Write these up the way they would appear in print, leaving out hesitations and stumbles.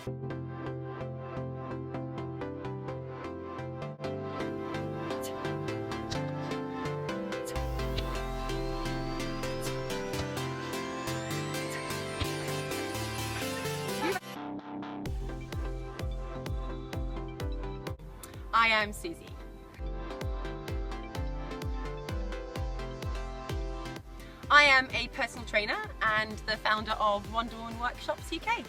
I am Suzie. I am a personal trainer and the founder of Windmill Workshops UK.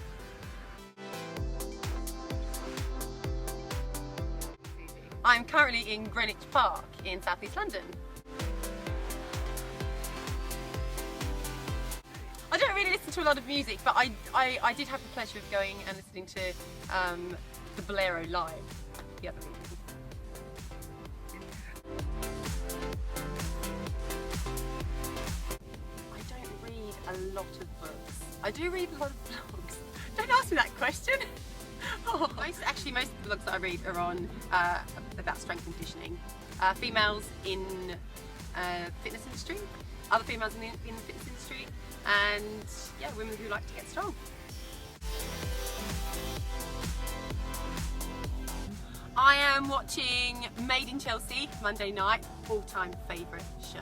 I'm currently in Greenwich Park in South East London. I don't really listen to a lot of music, but I did have the pleasure of going and listening to the Bolero live the other week. A lot of books. I do read a lot of blogs. Don't ask me that question. Oh. Most of the blogs that I read are on about strength and conditioning. Females in fitness industry, other females in the fitness industry, and yeah, women who like to get strong. I am watching Made in Chelsea Monday night, all-time favourite show.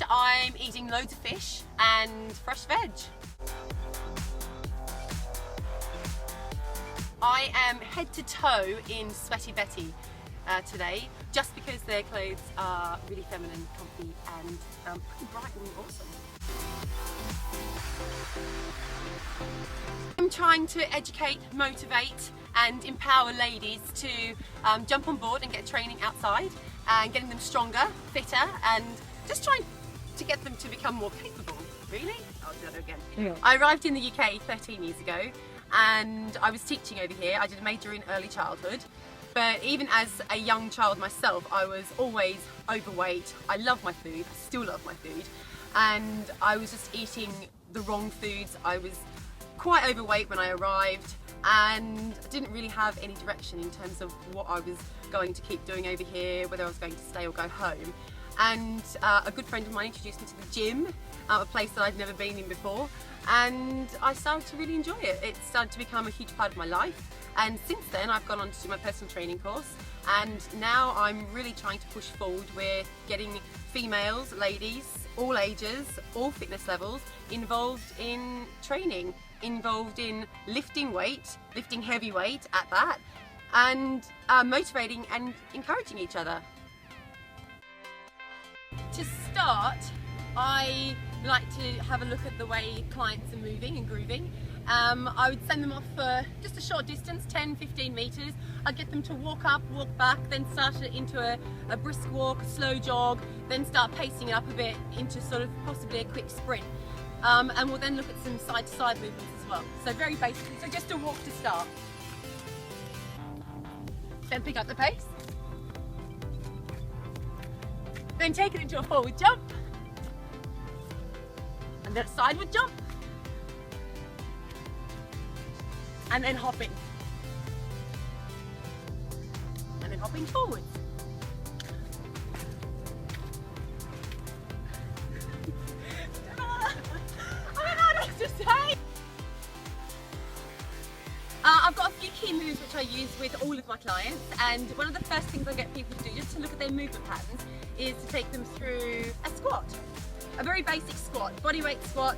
I'm eating loads of fish and fresh veg. I am head to toe in Sweaty Betty today, just because their clothes are really feminine, comfy and pretty bright and awesome. I'm trying to educate, motivate and empower ladies to jump on board and get training outside and getting them stronger, fitter and just trying to get them to become more capable, really? I'll do that again. Yeah. I arrived in the UK 13 years ago and I was teaching over here. I did a major in early childhood, but even as a young child myself, I was always overweight. I love my food, I still love my food, and I was just eating the wrong foods. I was quite overweight when I arrived and didn't really have any direction in terms of what I was going to keep doing over here, whether I was going to stay or go home. And a good friend of mine introduced me to the gym, a place that I'd never been in before, and I started to really enjoy it. It started to become a huge part of my life, and since then I've gone on to do my personal training course, and now I'm really trying to push forward with getting females, ladies, all ages, all fitness levels involved in training, involved in lifting weight, lifting heavy weight at that, and motivating and encouraging each other. To start, I like to have a look at the way clients are moving and grooving. I would send them off for just a short distance, 10-15 metres. I'd get them to walk up, walk back, then start it into a brisk walk, a slow jog, then start pacing it up a bit into sort of possibly a quick sprint. And we'll then look at some side-to-side movements as well. So very basically, so just a walk to start. Then pick up the pace. Then take it into a forward jump, and then a sideward jump, and then hopping, and then hopping forwards. I don't know what else to say. I've got a few key moves which I use with all of my clients, and one of the first things I get people to do, just to look at their movement patterns, is to take them through a squat. A very basic squat, bodyweight squats,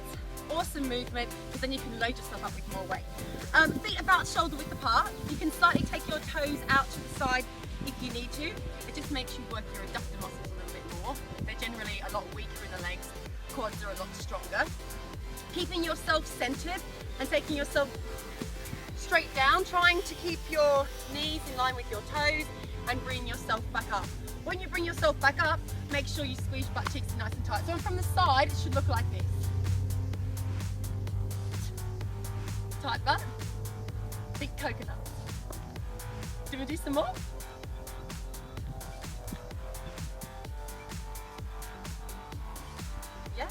awesome movement, because then you can load yourself up with more weight. Feet about shoulder width apart. You can slightly take your toes out to the side if you need to. It just makes you work your adductor muscles a little bit more. They're generally a lot weaker in the legs, quads are a lot stronger. Keeping yourself centered and taking yourself straight down, trying to keep your knees in line with your toes and bring yourself back up. When you bring yourself back up, make sure you squeeze your butt cheeks nice and tight. So from the side, it should look like this. Tight butt, big coconut. Do we do some more? Yeah.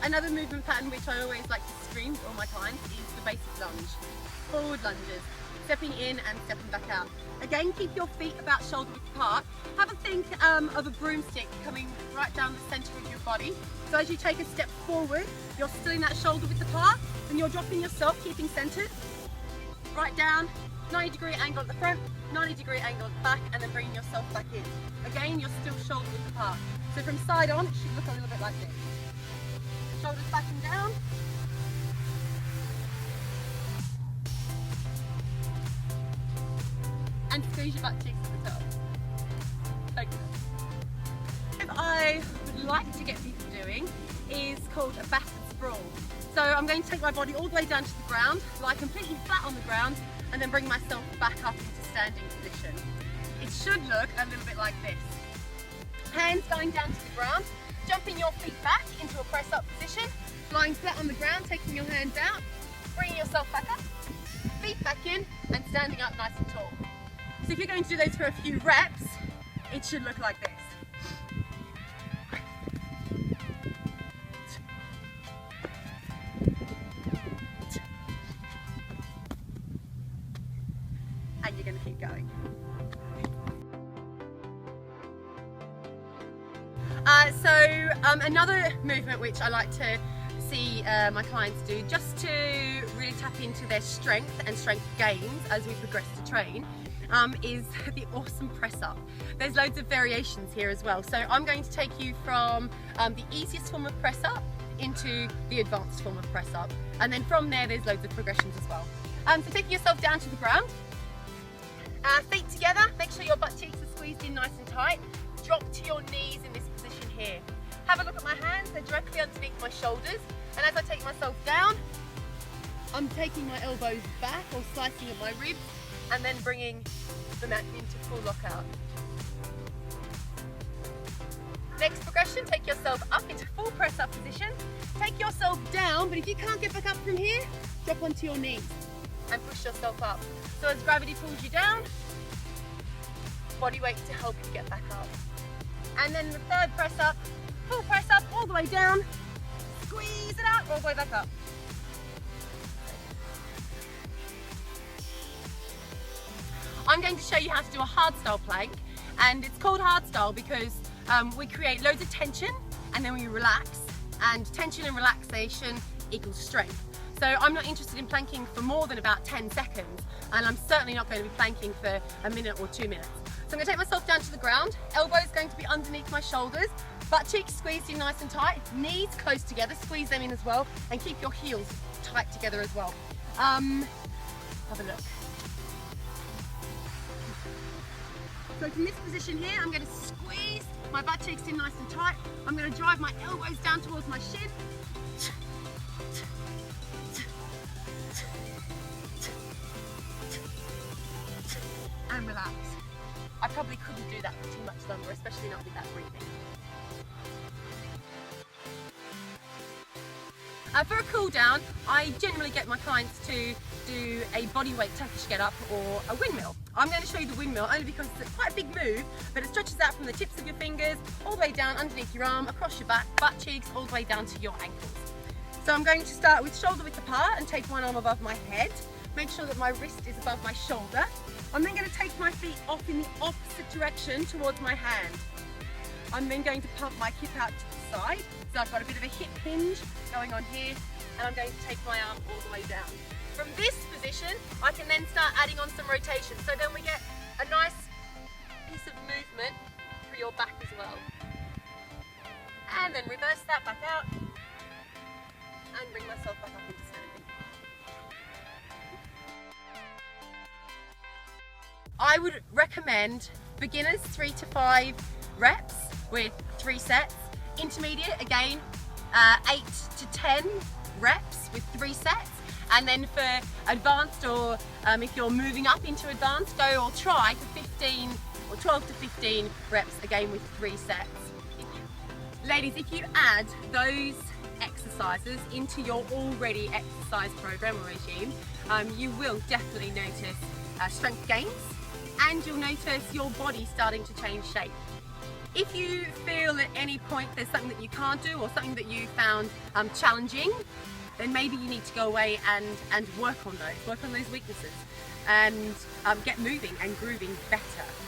Another movement pattern which I always like to scream to all my clients is the basic lunge. Forward lunges, stepping in and stepping back out. Again, keep your feet about shoulder width apart. Have a think of a broomstick coming right down the center of your body. So as you take a step forward, you're still in that shoulder width apart, and you're dropping yourself, keeping centered. Right down, 90-degree angle at the front, 90-degree angle at the back, and then bringing yourself back in. Again, you're still shoulder width apart. So from side on, it should look a little bit like this. Shoulders back and down. And squeeze your butt cheeks at the top. Okay. What I would like to get people doing is called a backward sprawl. So I'm going to take my body all the way down to the ground, lie completely flat on the ground, and then bring myself back up into standing position. It should look a little bit like this. Hands going down to the ground, jumping your feet back into a press up position, lying flat on the ground, taking your hands out, bringing yourself back up, feet back in, and standing up nice and tall. So if you're going to do those for a few reps, it should look like this. And you're going to keep going. Another movement which I like to see my clients do, just to really tap into their strength and strength gains as we progress to train, is the awesome press up. There's loads of variations here as well. So I'm going to take you from the easiest form of press up into the advanced form of press up, and then from there there's loads of progressions as well. So taking yourself down to the ground, feet together, make sure your butt cheeks are squeezed in nice and tight. Drop to your knees in this position here. Have a look at my hands, they're directly underneath my shoulders, and as I take myself down, I'm taking my elbows back or slicing at my ribs, and then bringing the mat into full lockout. Next progression, take yourself up into full press up position. Take yourself down, but if you can't get back up from here, drop onto your knees and push yourself up. So as gravity pulls you down, body weight to help you get back up. And then the third press up, full press up all the way down, squeeze it out all the way back up. I'm going to show you how to do a hardstyle plank, and it's called hardstyle because we create loads of tension and then we relax, and tension and relaxation equals strength. So I'm not interested in planking for more than about 10 seconds, and I'm certainly not going to be planking for a minute or 2 minutes. So I'm going to take myself down to the ground, elbows going to be underneath my shoulders, butt cheeks squeezed in nice and tight, knees close together, squeeze them in as well, and keep your heels tight together as well. Have a look. So from this position here, I'm going to squeeze my butt cheeks in nice and tight. I'm going to drive my elbows down towards my shin. And relax. I probably couldn't do that for too much longer, especially not with that breathing. For a cool down, I generally get my clients to do a bodyweight Turkish get up or a windmill. I'm going to show you the windmill only because it's quite a big move, but it stretches out from the tips of your fingers all the way down underneath your arm, across your back, butt cheeks, all the way down to your ankles. So I'm going to start with shoulder width apart and take one arm above my head. Make sure that my wrist is above my shoulder. I'm then going to take my feet off in the opposite direction towards my hand. I'm then going to pump my hip out to the side. So I've got a bit of a hip hinge going on here, and I'm going to take my arm all the way down. From this position, I can then start adding on some rotation. So then we get a nice piece of movement through your back as well. And then reverse that back out and bring myself back up into standing. I would recommend beginners 3 to 5 reps with 3 sets. Intermediate, again, 8 to 10 reps with 3 sets. And then for advanced, or if you're moving up into advanced, go or try for 15 or 12 to 15 reps, again with 3 sets. Ladies, if you add those exercises into your already exercise program or regime, you will definitely notice strength gains, and you'll notice your body starting to change shape. If you feel at any point there's something that you can't do or something that you found challenging, then maybe you need to go away and work on those weaknesses. and get moving and grooving better.